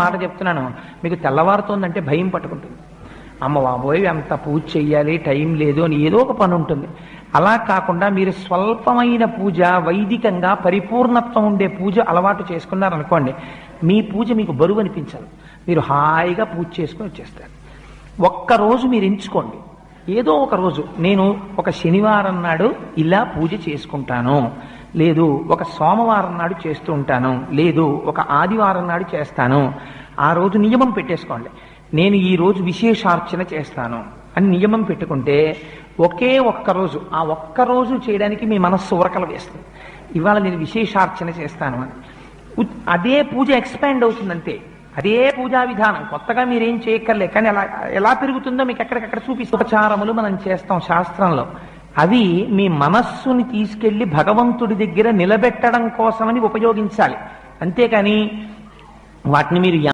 మాట చెప్తున్నాను, మీకు తెల్లవారుతోందంటే భయం పట్టుకుంటుంది. అమ్మ బాబోయ్ అంత పూజ చెయ్యాలి, టైం లేదు అని ఏదో ఒక పని ఉంటుంది. అలా కాకుండా మీరు స్వల్పమైన పూజ, వైదికంగా పరిపూర్ణత్వం ఉండే పూజ అలవాటు చేసుకున్నారనుకోండి, మీ పూజ మీకు బరువు అనిపించదు. మీరు హాయిగా పూజ చేసుకుని వచ్చేస్తారు. ఒక్కరోజు మీరు ఎంచుకోండి, ఏదో ఒక రోజు నేను ఒక శనివారం నాడు ఇలా పూజ చేసుకుంటాను, లేదు ఒక సోమవారం నాడు చేస్తూ ఉంటాను, లేదు ఒక ఆదివారం నాడు చేస్తాను. ఆ రోజు నియమం పెట్టేసుకోండి, నేను ఈ రోజు విశేషార్చన చేస్తాను అని నియమం పెట్టుకుంటే ఒకే ఒక్కరోజు, ఆ ఒక్కరోజు చేయడానికి మీ మనస్సు ఉరకలు వేస్తుంది. ఇవాళ నేను విశేషార్చన చేస్తాను అని అదే పూజ ఎక్స్పాండ్ అవుతుందంటే, అదే పూజా విధానం కొత్తగా మీరేం చేయక్కర్లే. కానీ అలా ఎలా పెరుగుతుందో మీకు ఎక్కడికక్కడ చూపిస్తూ ఉపచారములు మనం చేస్తాం శాస్త్రంలో. అవి మీ మనస్సుని తీసుకెళ్లి భగవంతుడి దగ్గర నిలబెట్టడం కోసమని ఉపయోగించాలి. అంతేకాని వాటిని మీరు